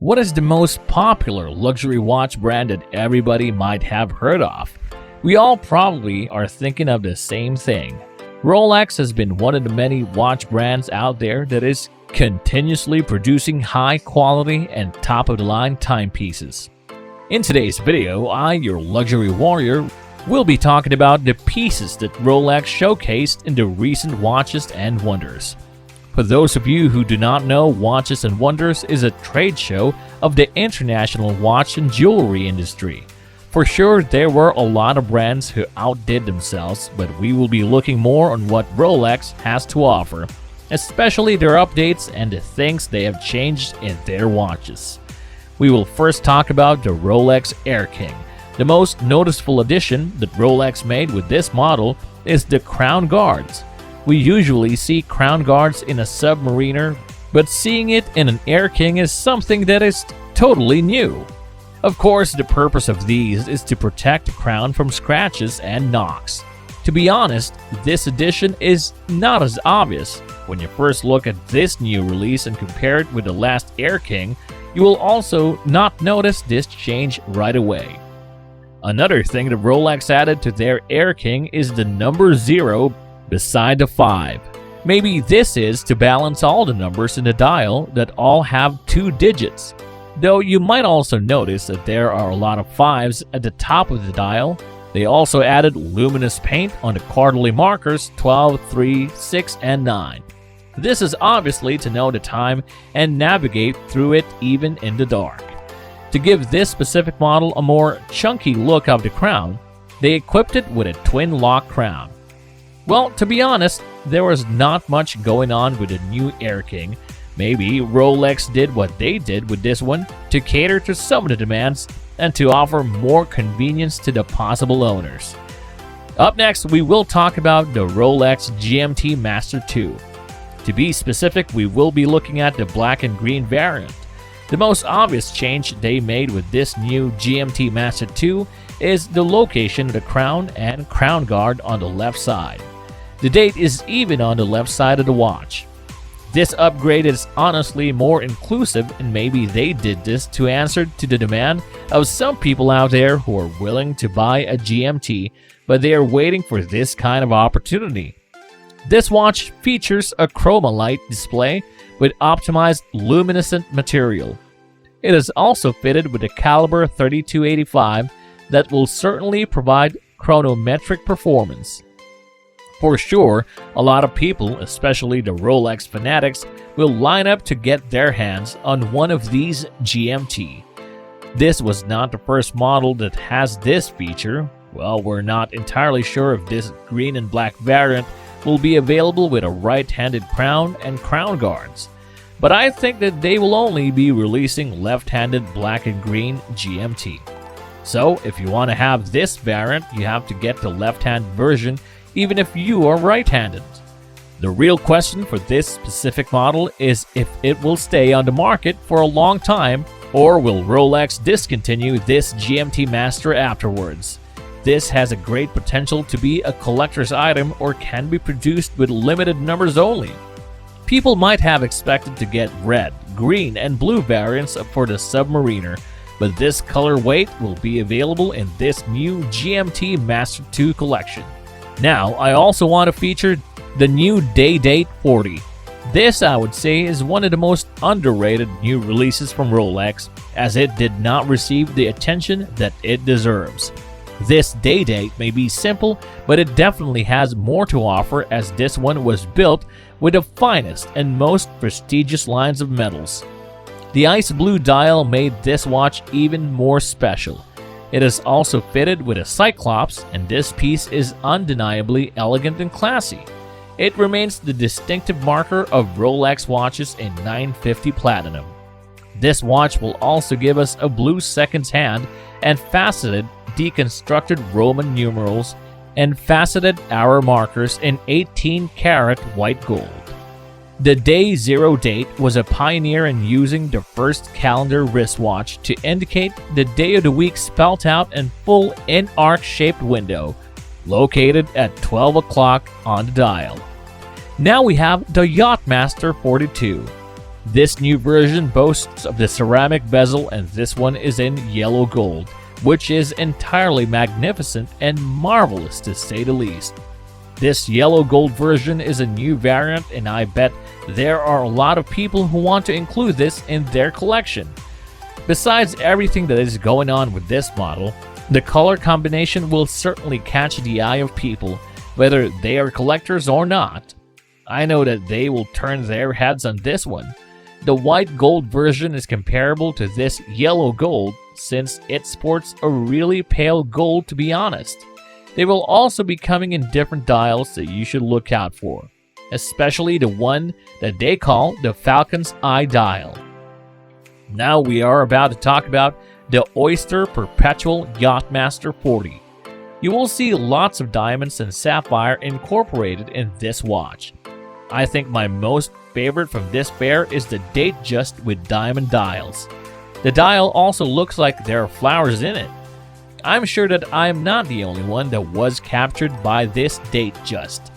What is the most popular luxury watch brand that everybody might have heard of? We all probably are thinking of the same thing. Rolex has been one of the many watch brands out there that is continuously producing high quality and top-of-the-line timepieces. In today's video, I, your luxury warrior, will be talking about the pieces that Rolex showcased in the recent Watches and Wonders. For those of you who do not know, Watches and Wonders is a trade show of the international watch and jewelry industry. For sure, there were a lot of brands who outdid themselves, but we will be looking more on what Rolex has to offer, especially their updates and the things they have changed in their watches. We will first talk about the Rolex Air King. The most noticeable addition that Rolex made with this model is the crown guards. We usually see crown guards in a Submariner, but seeing it in an Air King is something that is totally new. Of course, the purpose of these is to protect the crown from scratches and knocks. To be honest, this addition is not as obvious. When you first look at this new release and compare it with the last Air King, you will also not notice this change right away. Another thing that Rolex added to their Air King is the number 0 beside the 5. Maybe this is to balance all the numbers in the dial that all have 2 digits. Though you might also notice that there are a lot of 5s at the top of the dial. They also added luminous paint on the quarterly markers 12, 3, 6, and 9. This is obviously to know the time and navigate through it even in the dark. To give this specific model a more chunky look of the crown, they equipped it with a twin lock crown. Well, to be honest, there was not much going on with the new Air King. Maybe Rolex did what they did with this one to cater to some of the demands and to offer more convenience to the possible owners. Up next, we will talk about the Rolex GMT Master 2. To be specific, we will be looking at the black and green variant. The most obvious change they made with this new GMT Master 2 is the location of the crown and crown guard on the left side. The date is even on the left side of the watch. This upgrade is honestly more inclusive, and maybe they did this to answer to the demand of some people out there who are willing to buy a GMT, but they are waiting for this kind of opportunity. This watch features a chroma light display with optimized luminescent material. It is also fitted with a caliber 3285 that will certainly provide chronometric performance. For sure, a lot of people, especially the Rolex fanatics, will line up to get their hands on one of these GMT. This was not the first model that has this feature. Well, we're not entirely sure if this green and black variant will be available with a right-handed crown and crown guards. But I think that they will only be releasing left-handed black and green GMT. So, if you want to have this variant, you have to get the left-hand version even if you are right-handed. The real question for this specific model is if it will stay on the market for a long time, or will Rolex discontinue this GMT Master afterwards. This has a great potential to be a collector's item or can be produced with limited numbers only. People might have expected to get red, green, and blue variants for the Submariner, but this color weight will be available in this new GMT Master 2 collection. Now, I also want to feature the new Day-Date 40. This, I would say, is one of the most underrated new releases from Rolex, as it did not receive the attention that it deserves. This Day-Date may be simple, but it definitely has more to offer, as this one was built with the finest and most prestigious lines of metals. The ice blue dial made this watch even more special. It is also fitted with a Cyclops, and this piece is undeniably elegant and classy. It remains the distinctive marker of Rolex watches in 950 Platinum. This watch will also give us a blue seconds hand and faceted deconstructed Roman numerals and faceted hour markers in 18-karat white gold. The Day 0 date was a pioneer in using the first calendar wristwatch to indicate the day of the week spelt out in full in-arc-shaped window, located at 12 o'clock on the dial. Now we have the Yachtmaster 42. This new version boasts of the ceramic bezel, and this one is in yellow gold, which is entirely magnificent and marvelous to say the least. This yellow gold version is a new variant, and I bet there are a lot of people who want to include this in their collection. Besides everything that is going on with this model, the color combination will certainly catch the eye of people, whether they are collectors or not. I know that they will turn their heads on this one. The white gold version is comparable to this yellow gold since it sports a really pale gold, to be honest. They will also be coming in different dials that you should look out for, especially the one that they call the Falcon's Eye dial. Now we are about to talk about the Oyster Perpetual Yachtmaster 40. You will see lots of diamonds and sapphire incorporated in this watch. I think my most favorite from this pair is the Datejust with diamond dials. The dial also looks like there are flowers in it. I'm sure that I am not the only one that was captured by this Datejust.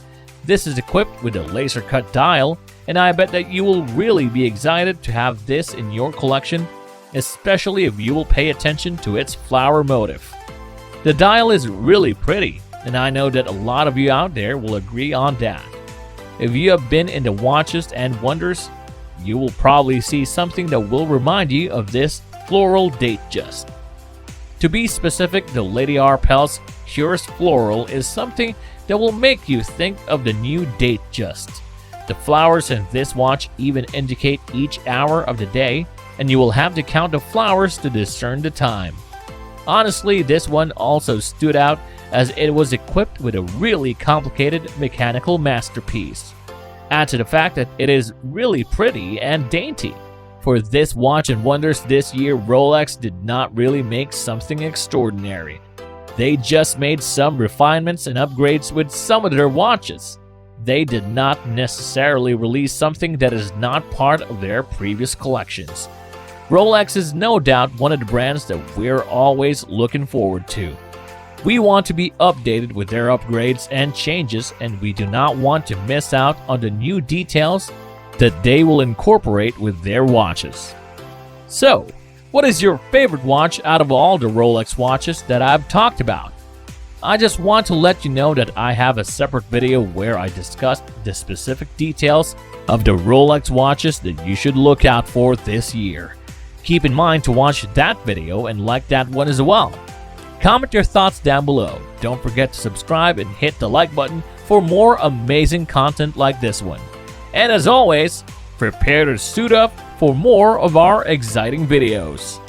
This is equipped with a laser cut dial, and I bet that you will really be excited to have this in your collection, especially if you will pay attention to its flower motif. The dial is really pretty, and I know that a lot of you out there will agree on that. If you have been into watches and wonders, you will probably see something that will remind you of this floral Datejust. To be specific, the Lady Arpels Purest Floral is something that will make you think of the new Datejust. The flowers in this watch even indicate each hour of the day, and you will have to count the flowers to discern the time. Honestly, this one also stood out as it was equipped with a really complicated mechanical masterpiece. Add to the fact that it is really pretty and dainty. For this watch and wonders this year, Rolex did not really make something extraordinary. They just made some refinements and upgrades with some of their watches. They did not necessarily release something that is not part of their previous collections. Rolex is no doubt one of the brands that we're always looking forward to. We want to be updated with their upgrades and changes, and we do not want to miss out on the new details that they will incorporate with their watches. So, what is your favorite watch out of all the Rolex watches that I've talked about? I just want to let you know that I have a separate video where I discussed the specific details of the Rolex watches that you should look out for this year. Keep in mind to watch that video and like that one as well. Comment your thoughts down below. Don't forget to subscribe and hit the like button for more amazing content like this one. And as always, prepare to suit up for more of our exciting videos.